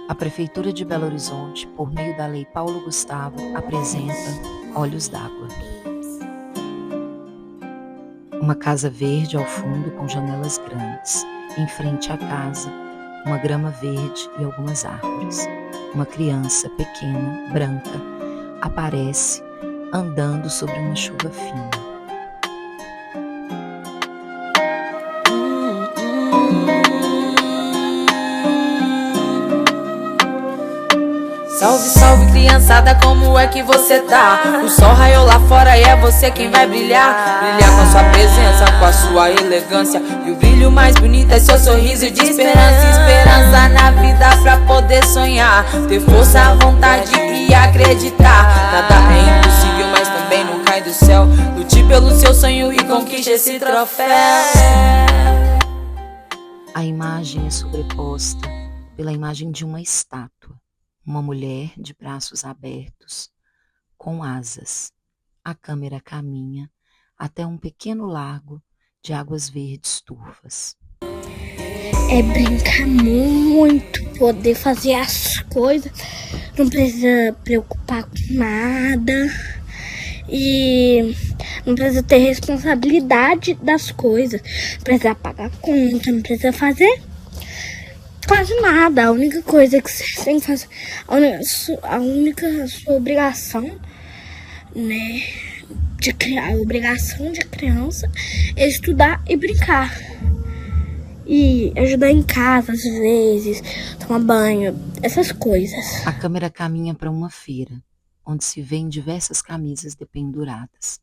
A Prefeitura de Belo Horizonte, por meio da Lei Paulo Gustavo, apresenta Olhos d'Água. Uma casa verde ao fundo com janelas grandes. Em frente à casa, uma grama verde e algumas árvores. Uma criança pequena, branca, aparece andando sobre uma chuva fina. Salve, salve criançada, como é que você tá? O sol raiou lá fora e é você quem vai brilhar. Brilhar com a sua presença, com a sua elegância. E o brilho mais bonito é seu sorriso de esperança. Esperança na vida pra poder sonhar. Ter força, vontade e acreditar. Nada é impossível, mas também não cai do céu. Lute pelo seu sonho e conquiste esse troféu. A imagem é sobreposta pela imagem de uma estátua. Uma mulher de braços abertos, com asas. A câmera caminha até um pequeno lago de águas verdes turvas. É brincar muito, poder fazer as coisas, não precisa preocupar com nada e não precisa ter responsabilidade das coisas, não precisa pagar conta, não precisa fazer quase nada. A única coisa que você tem que fazer, a única sua obrigação, né, a obrigação de criança é estudar e brincar. E ajudar em casa, às vezes, tomar banho, essas coisas. A câmera caminha para uma feira, onde se vêem diversas camisas dependuradas.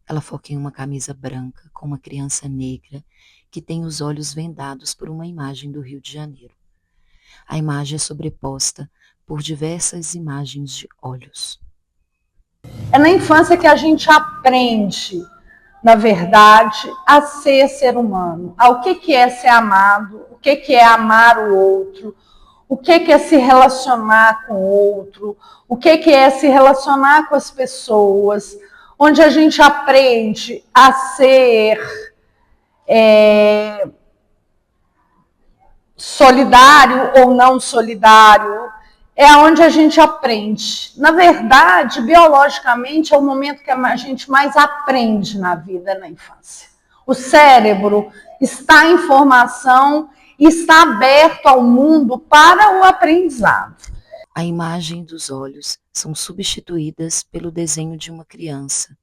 Ela foca em uma camisa branca com uma criança negra que tem os olhos vendados por uma imagem do Rio de Janeiro. A imagem é sobreposta por diversas imagens de olhos. É na infância que a gente aprende, na verdade, a ser humano. O que é ser amado, o que é amar o outro, o que é se relacionar com o outro, o que é se relacionar com as pessoas, onde a gente aprende a ser solidário ou não solidário, é onde a gente aprende. Na verdade, biologicamente, é o momento que a gente mais aprende na vida, na infância. O cérebro está em formação e está aberto ao mundo para o aprendizado. A imagem dos olhos são substituídas pelo desenho de uma criança,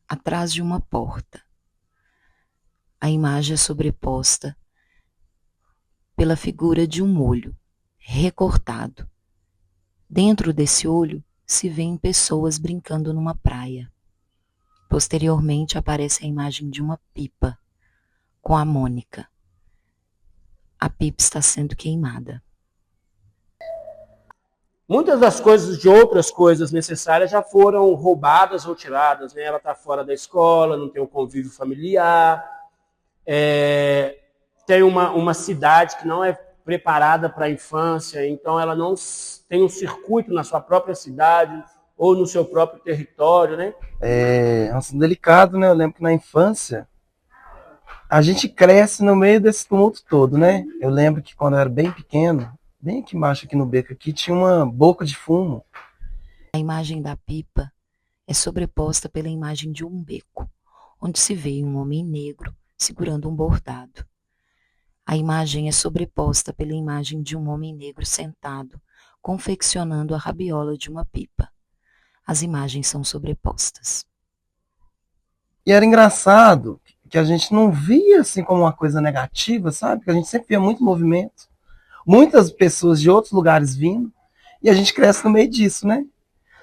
atrás de uma porta. A imagem é sobreposta pela figura de um olho, recortado. Dentro desse olho se vêem pessoas brincando numa praia. Posteriormente aparece a imagem de uma pipa, com a Mônica. A pipa está sendo queimada. Muitas das coisas de outras coisas necessárias já foram roubadas ou tiradas, né? Ela está fora da escola, não tem um convívio familiar, tem uma cidade que não é preparada para a infância, então ela não tem um circuito na sua própria cidade ou no seu próprio território, né? É um assunto delicado, né? Eu lembro que na infância a gente cresce no meio desse tumulto todo, né? Eu lembro que quando eu era bem pequeno, bem aqui embaixo, aqui no beco, aqui tinha uma boca de fumo. A imagem da pipa é sobreposta pela imagem de um beco, onde se vê um homem negro segurando um bordado. A imagem é sobreposta pela imagem de um homem negro sentado, confeccionando a rabiola de uma pipa. As imagens são sobrepostas. E era engraçado que a gente não via assim como uma coisa negativa, sabe? Porque a gente sempre via muito movimento. Muitas pessoas de outros lugares vindo, e a gente cresce no meio disso, né?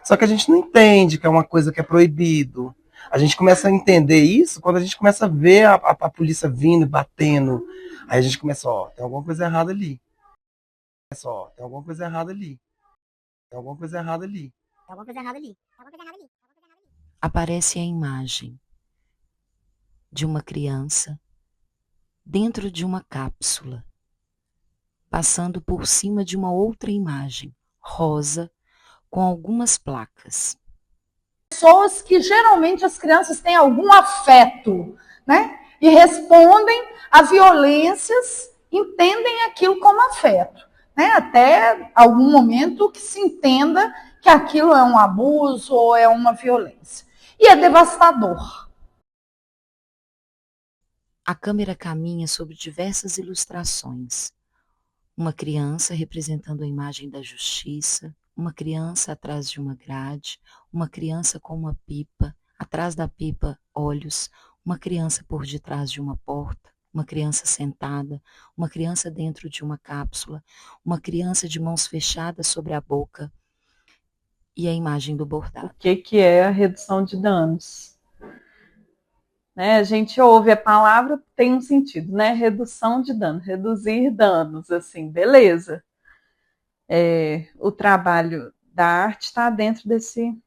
Só que a gente não entende que é uma coisa que é proibido. A gente começa a entender isso quando a gente começa a ver a polícia vindo, batendo. Aí a gente começa, tem alguma coisa errada ali. Tem alguma coisa errada ali. Tem alguma coisa errada ali. Tem alguma coisa errada ali. Aparece a imagem de uma criança dentro de uma cápsula, passando por cima de uma outra imagem, rosa, com algumas placas. Pessoas que geralmente as crianças têm algum afeto, né? E respondem a violências, entendem aquilo como afeto. né? Até algum momento que se entenda que aquilo é um abuso ou é uma violência. E é devastador. A câmera caminha sobre diversas ilustrações. Uma criança representando a imagem da justiça, uma criança atrás de uma grade, uma criança com uma pipa, atrás da pipa, olhos, uma criança por detrás de uma porta, uma criança sentada, uma criança dentro de uma cápsula, uma criança de mãos fechadas sobre a boca e a imagem do bordado. O que é a redução de danos? Né, a gente ouve a palavra, tem um sentido, né? Redução de danos, reduzir danos, assim, beleza. O trabalho da arte está dentro desse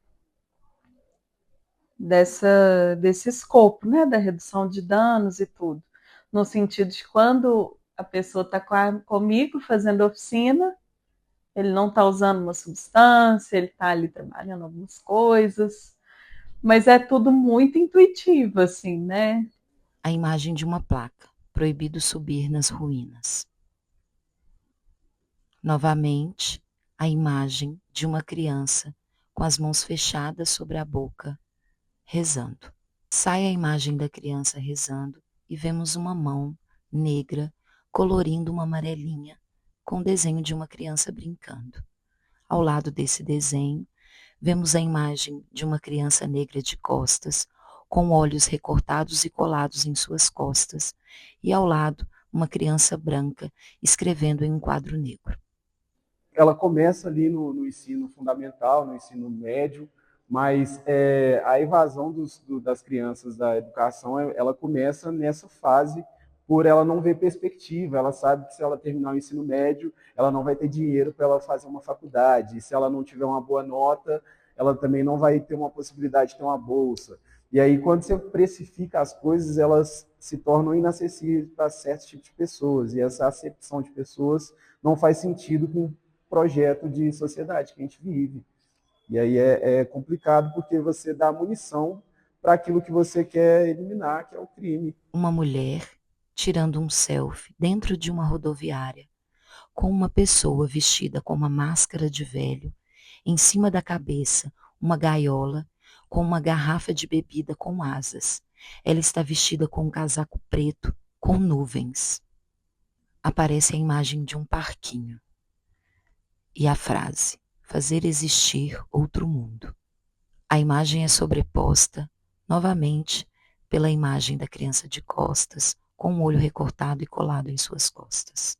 escopo, né? Da redução de danos e tudo. No sentido de quando a pessoa está comigo fazendo oficina, ele não está usando uma substância, ele está ali trabalhando algumas coisas, mas é tudo muito intuitivo, assim, né? A imagem de uma placa, proibido subir nas ruínas. Novamente, a imagem de uma criança com as mãos fechadas sobre a boca, rezando. Sai a imagem da criança rezando e vemos uma mão negra colorindo uma amarelinha com o desenho de uma criança brincando. Ao lado desse desenho, vemos a imagem de uma criança negra de costas, com olhos recortados e colados em suas costas, e ao lado, uma criança branca escrevendo em um quadro negro. Ela começa ali no ensino fundamental, no ensino médio, mas a evasão das crianças da educação, ela começa nessa fase por ela não ver perspectiva. Ela sabe que se ela terminar o ensino médio, ela não vai ter dinheiro para ela fazer uma faculdade. E se ela não tiver uma boa nota, ela também não vai ter uma possibilidade de ter uma bolsa. E aí, quando você precifica as coisas, elas se tornam inacessíveis para certos tipos de pessoas. E essa acepção de pessoas não faz sentido com o projeto de sociedade que a gente vive. E aí é complicado porque você dá munição para aquilo que você quer eliminar, que é o crime. Uma mulher tirando um selfie dentro de uma rodoviária, com uma pessoa vestida com uma máscara de velho, em cima da cabeça uma gaiola com uma garrafa de bebida com asas. Ela está vestida com um casaco preto com nuvens. Aparece a imagem de um parquinho. E a frase, fazer existir outro mundo. A imagem é sobreposta, novamente, pela imagem da criança de costas, com o olho recortado e colado em suas costas.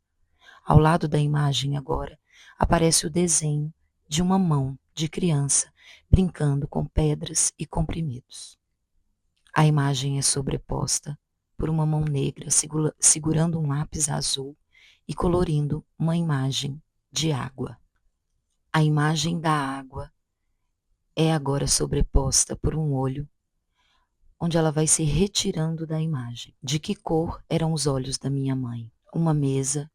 Ao lado da imagem agora, aparece o desenho de uma mão de criança brincando com pedras e comprimidos. A imagem é sobreposta por uma mão negra segurando um lápis azul e colorindo uma imagem de água. A imagem da água é agora sobreposta por um olho, onde ela vai se retirando da imagem. De que cor eram os olhos da minha mãe? Uma mesa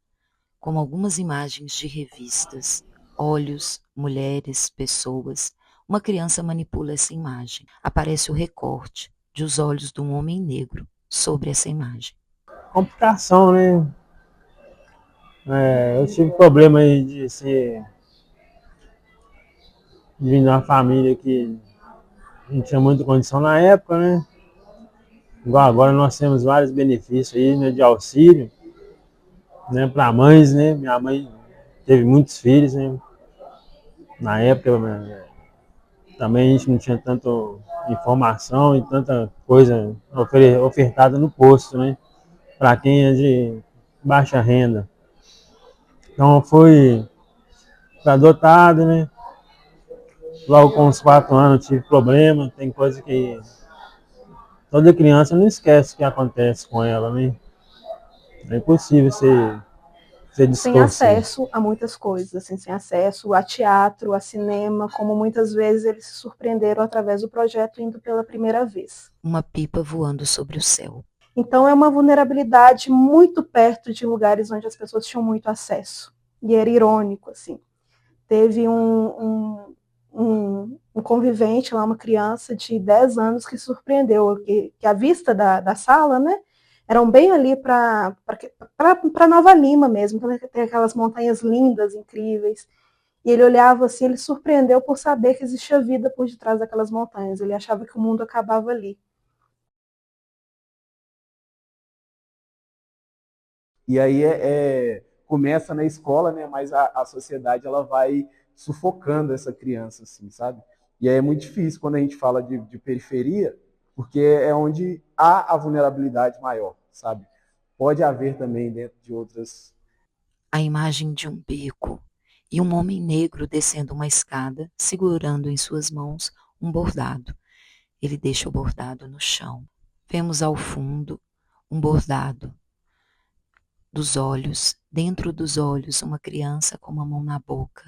com algumas imagens de revistas, olhos, mulheres, pessoas. Uma criança manipula essa imagem. Aparece o recorte dos olhos de um homem negro sobre essa imagem. Complicação, né? Eu tive problema aí de vir de uma família que não tinha muita condição na época, né? Igual agora nós temos vários benefícios aí, né, de auxílio, né, para mães, né? Minha mãe teve muitos filhos, né? Na época, né, também a gente não tinha tanta informação e tanta coisa ofertada no posto, né? Para quem é de baixa renda. Então eu fui adotado, né? Logo com uns 4 anos tive problema, tem coisa que toda criança não esquece o que acontece com ela, né? É impossível ser distorcido. Sem acesso a muitas coisas, assim, sem acesso a teatro, a cinema, como muitas vezes eles se surpreenderam através do projeto indo pela primeira vez. Uma pipa voando sobre o céu. Então é uma vulnerabilidade muito perto de lugares onde as pessoas tinham muito acesso. E era irônico, assim. Teve um convivente lá, uma criança de 10 anos, que surpreendeu, que a vista da sala, né, eram bem ali para Nova Lima mesmo, então tem aquelas montanhas lindas, incríveis. E ele olhava assim, ele surpreendeu por saber que existia vida por detrás daquelas montanhas. Ele achava que o mundo acabava ali. E aí começa na escola, né? Mas a sociedade ela vai sufocando essa criança, assim, sabe? E aí é muito difícil quando a gente fala de periferia, porque é onde há a vulnerabilidade maior, sabe? Pode haver também dentro de outras... A imagem de um beco e um homem negro descendo uma escada, segurando em suas mãos um bordado. Ele deixa o bordado no chão. Vemos ao fundo um bordado dos olhos, dentro dos olhos, uma criança com uma mão na boca.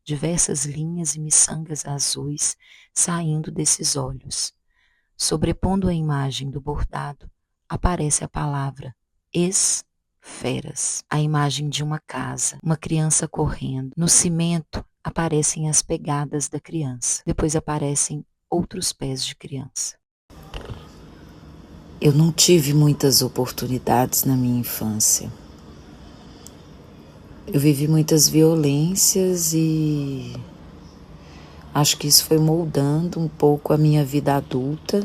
Diversas linhas e miçangas azuis saindo desses olhos. Sobrepondo a imagem do bordado, aparece a palavra esferas. A imagem de uma casa, uma criança correndo. No cimento aparecem as pegadas da criança. Depois aparecem outros pés de criança. Eu não tive muitas oportunidades na minha infância. Eu vivi muitas violências e acho que isso foi moldando um pouco a minha vida adulta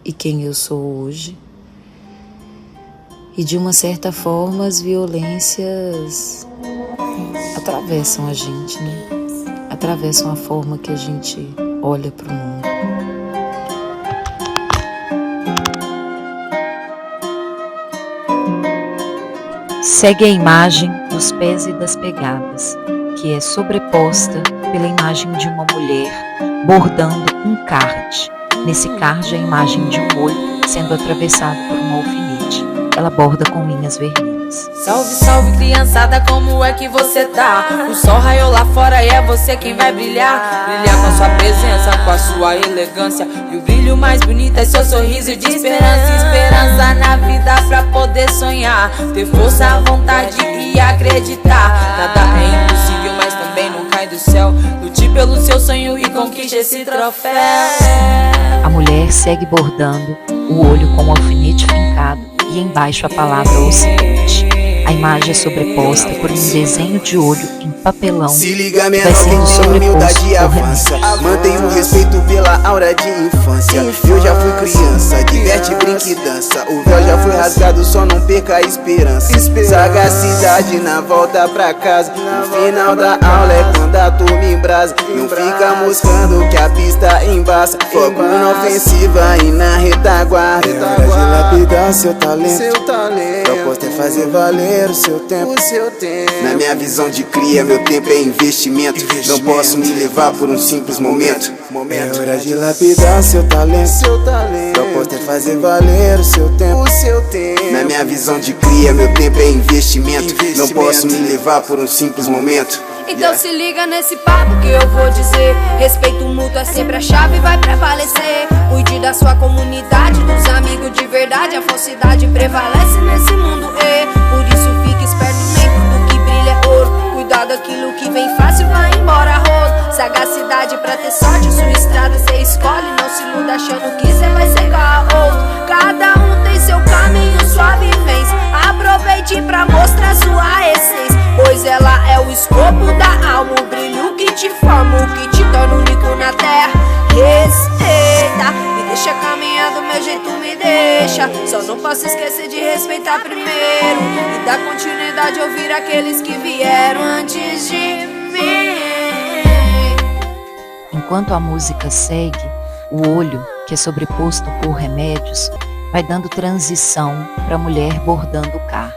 e quem eu sou hoje. E de uma certa forma as violências atravessam a gente, né? Atravessam a forma que a gente olha para o mundo. Segue a imagem dos pés e das pegadas, que é sobreposta pela imagem de uma mulher bordando um card. Nesse card, a imagem de um olho sendo atravessado por um alfinete. Ela borda com linhas vermelhas. Salve, salve criançada, como é que você tá? O sol raiou lá fora e é você quem vai brilhar. Brilhar com a sua presença, com a sua elegância. E o brilho mais bonito é seu sorriso de esperança. Esperança na vida pra poder sonhar. Ter força, vontade e acreditar. Nada é impossível, mas também não cai do céu. Lute pelo seu sonho e conquiste esse troféu. A mulher segue bordando o olho com o alfinete fincado e embaixo a palavra ocidente. A imagem é sobreposta por um desenho de olho em papelão. Se liga, minha vai sendo nova, humildade sobreposto avança. Mantenho o respeito pela aura de infância. Eu já fui criança, diverte, brinca e dança. O véu já foi rasgado, só não perca a esperança. Sagacidade na volta pra casa. No final da aula é quando a turma embrasa. Não fica moscando que a pista embaça. Foco na ofensiva e na retaguarda. É hora de lapidar seu talento. Proposta é fazer valer o seu tempo. Na minha visão de cria, meu tempo é investimento. Não posso me levar por um simples momento. É hora de lapidar seu talento. Proposta é fazer valer o seu tempo. Na minha visão de cria, meu tempo é investimento. Não posso me levar por um simples momento. Então se liga nesse papo que eu vou dizer. Respeito mútuo é sempre a chave e vai prevalecer. Cuide da sua comunidade, dos amigos de verdade. A falsidade prevalece nesse mundo, por isso fique esperto, nem tudo que brilha é ouro. Cuidado daquilo que vem fácil, vai embora rodo. Sagacidade pra ter sorte, sua estrada cê escolhe. Não se iluda achando que cê vai ser igual a outro. Cada um tem seu caminho, sua vivência. Aproveite pra mostrar sua essência, pois ela é o escopo da alma, o brilho que te forma, o que te torna único na terra. Respeita, me deixa caminhar do meu jeito, me deixa. Só não posso esquecer de respeitar primeiro e dar continuidade a ouvir aqueles que vieram antes de mim. Enquanto a música segue, o olho, que é sobreposto por remédios, vai dando transição para a mulher bordando o card,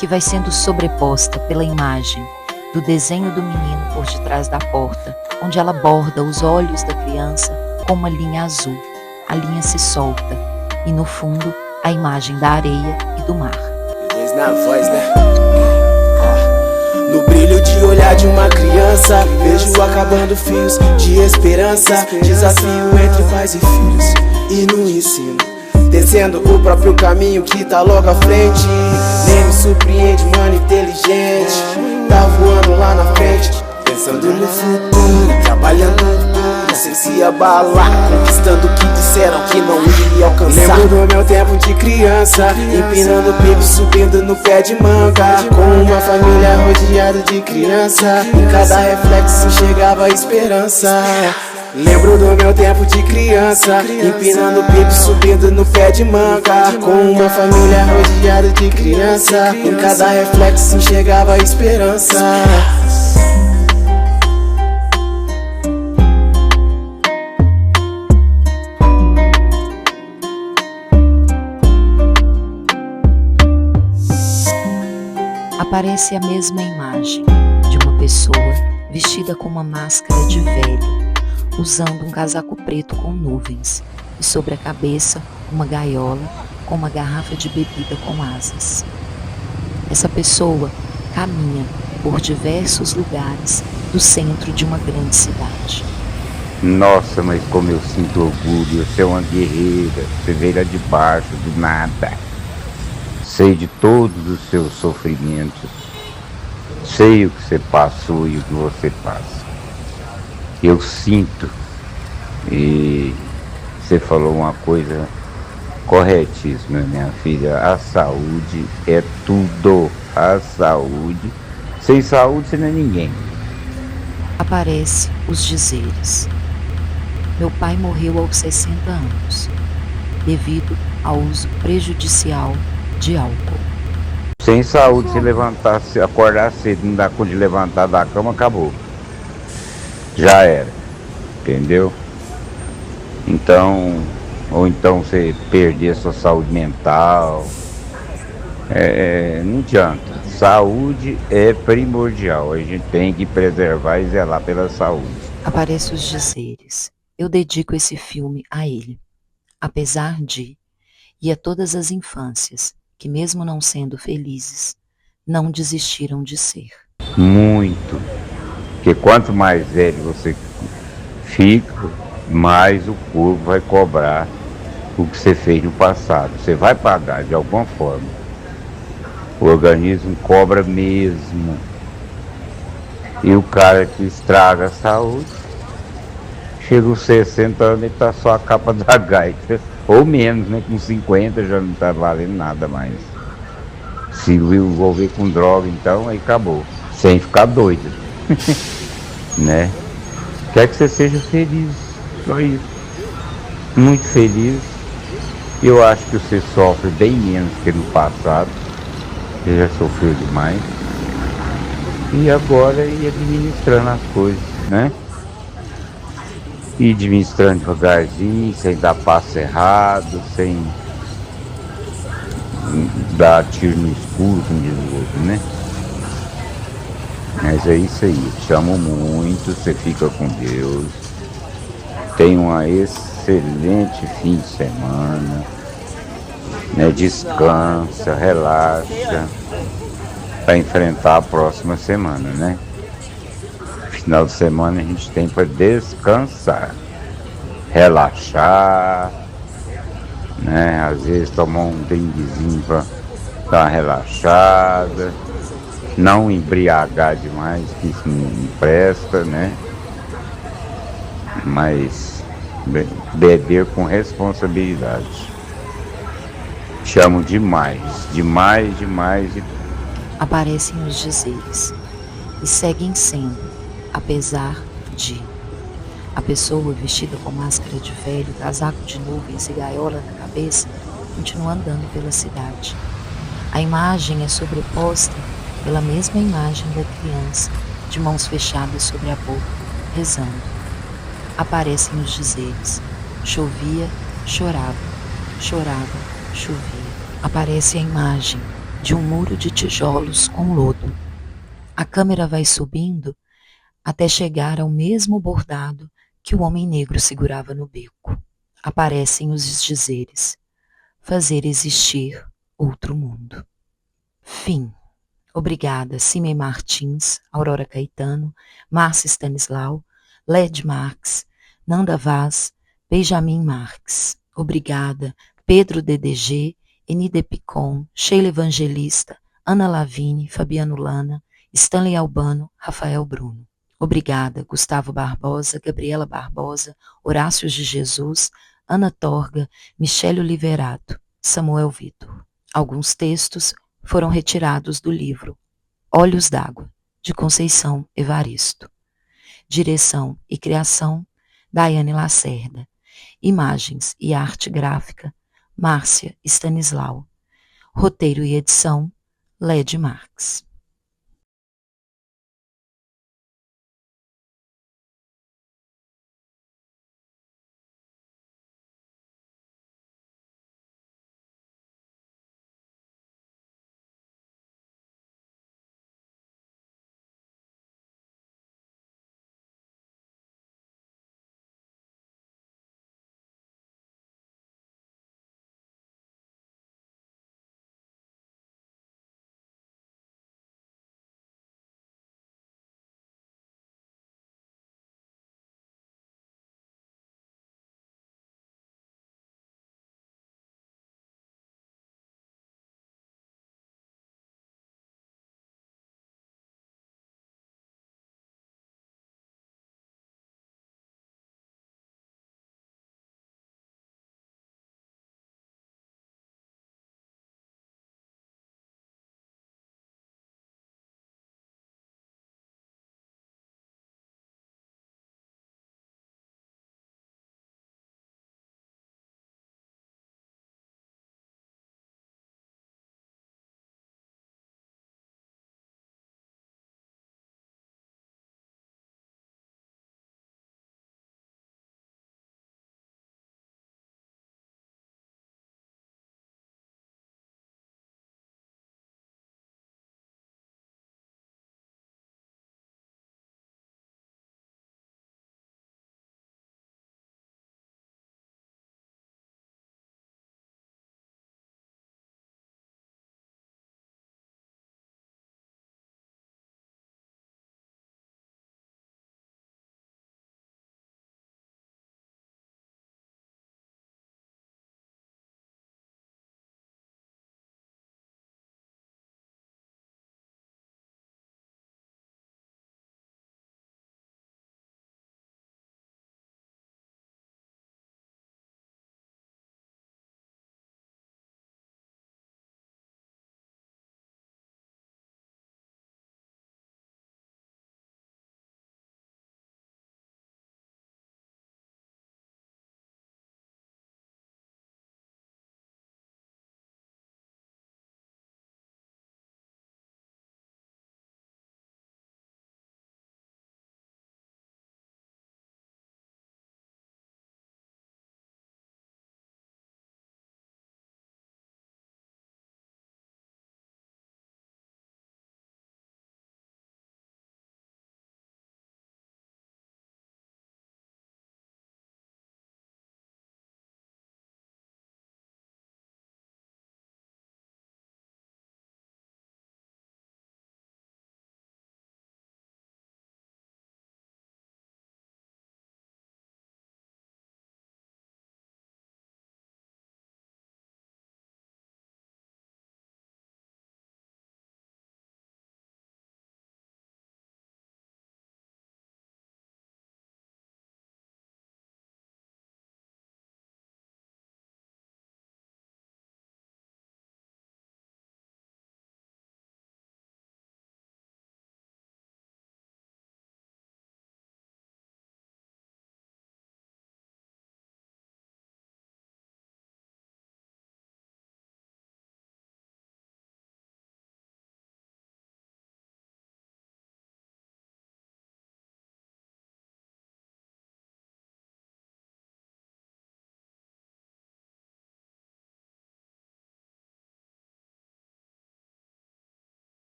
que vai sendo sobreposta pela imagem do desenho do menino por detrás da porta, onde ela borda os olhos da criança com uma linha azul. A linha se solta e no fundo a imagem da areia e do mar. Na voz, né? No brilho de olhar de uma criança, vejo acabando fios de esperança. Desafio entre pais e filhos e no ensino, descendo o próprio caminho que tá logo à frente. Nem me surpreende, mano, inteligente. Tá voando lá na frente, pensando no futuro, trabalhando duro. sem se abalar, conquistando o que disseram que não iria alcançar. Lembro do meu tempo de criança, empinando pipe, subindo no pé de manga, com uma família rodeada de criança, em cada reflexo enxergava a esperança. Lembro do meu tempo de criança, empinando pipe, subindo no pé de manga, com uma família rodeada de criança, em cada reflexo enxergava a esperança. Aparece a mesma imagem de uma pessoa vestida com uma máscara de velho, usando um casaco preto com nuvens e sobre a cabeça uma gaiola com uma garrafa de bebida com asas. Essa pessoa caminha por diversos lugares do centro de uma grande cidade. Nossa, mas como eu sinto orgulho, você é uma guerreira, você veio lá de baixo, do nada. Sei de todos os seus sofrimentos, sei o que você passou e o que você passa. Eu sinto, e você falou uma coisa corretíssima, minha filha, a saúde é tudo, a saúde, sem saúde você não é ninguém. Aparece os dizeres. Meu pai morreu aos 60 anos, devido ao uso prejudicial de álcool. Sem saúde, se levantar, se acordar cedo, não dá conta de levantar da cama, acabou. Já era, entendeu? Então, ou então você perder a sua saúde mental, não adianta. Saúde é primordial, a gente tem que preservar e zelar pela saúde. Aparece os dizeres. Eu dedico esse filme a ele, apesar de, e a todas as infâncias, que mesmo não sendo felizes, não desistiram de ser. Muito. Porque quanto mais velho você fica, mais o corpo vai cobrar o que você fez no passado. Você vai pagar de alguma forma. O organismo cobra mesmo. E o cara que estraga a saúde, chega aos 60 anos e tá só a capa da gaita. Ou menos, né? Com 50 já não tá valendo nada mais. Se envolver com droga, então, aí acabou. Sem ficar doido. Né? Quer que você seja feliz, só isso. Muito feliz. Eu acho que você sofre bem menos que no passado. Você já sofreu demais. E agora ir administrando as coisas, né? Ir administrando devagarzinho, sem dar passo errado, sem dar tiro no escuro, como diz o outro, né? Mas é isso aí, te amo muito, você fica com Deus. Tenha um excelente fim de semana, né? Descansa, relaxa, para enfrentar a próxima semana, né? Final de semana a gente tem para descansar, relaxar, né? Às vezes tomar um drinkzinho para dar uma relaxada. Não embriagar demais, que isso não presta, né? Mas beber com responsabilidade. Te amo demais, demais, demais. Aparecem os dizeres e seguem sendo, apesar de. A pessoa vestida com máscara de velho, casaco de nuvens e gaiola na cabeça, continua andando pela cidade. A imagem é sobreposta pela mesma imagem da criança, de mãos fechadas sobre a boca, rezando. Aparecem os dizeres. Chovia, chorava, chorava, chovia. Aparece a imagem de um muro de tijolos com lodo. A câmera vai subindo até chegar ao mesmo bordado que o homem negro segurava no beco. Aparecem os dizeres. Fazer existir outro mundo. Fim. Obrigada, Cimei Martins, Aurora Caetano, Márcia Stanislau, Led Marx, Nanda Vaz, Benjamin Marx. Obrigada, Pedro DDG, Enide Picon, Sheila Evangelista, Ana Lavigne, Fabiano Lana, Stanley Albano, Rafael Bruno. Obrigada, Gustavo Barbosa, Gabriela Barbosa, Horácio de Jesus, Ana Torga, Michele Oliverato, Samuel Vitor. Alguns textos foram retirados do livro Olhos d'Água, de Conceição Evaristo. Direção e criação, Daiane Lacerda. Imagens e arte gráfica, Márcia Stanislau. Roteiro e edição, Lede Marques.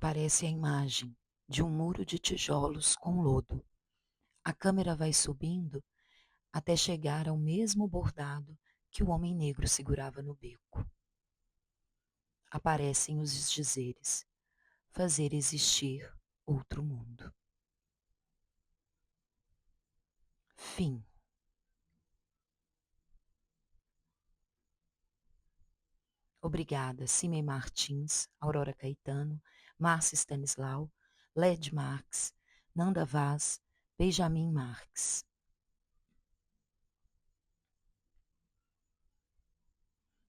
Aparece a imagem de um muro de tijolos com lodo. A câmera vai subindo até chegar ao mesmo bordado que o homem negro segurava no beco. Aparecem os dizeres: fazer existir outro mundo. Fim. Obrigada, Cimei Martins, Aurora Caetano, Márcia Stanislau, Led Marx, Nanda Vaz, Benjamin Marx.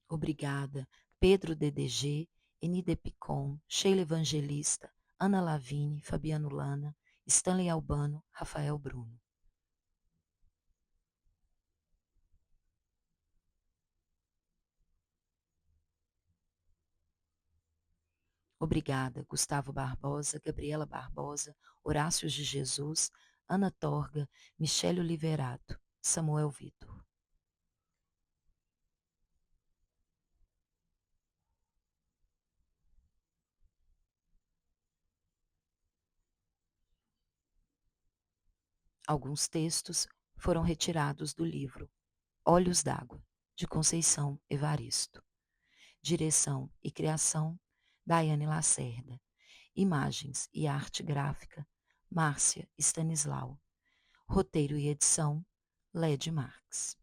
Obrigada, Pedro DDG, Enide Picon, Sheila Evangelista, Ana Lavigne, Fabiano Lana, Stanley Albano, Rafael Bruno. Obrigada, Gustavo Barbosa, Gabriela Barbosa, Horácio de Jesus, Ana Torga, Michele Oliverato, Samuel Vitor. Alguns textos foram retirados do livro Olhos d'Água, de Conceição Evaristo. Direção e criação, Daiane Lacerda. Imagens e arte gráfica, Márcia Stanislau. Roteiro e edição, Led Marx.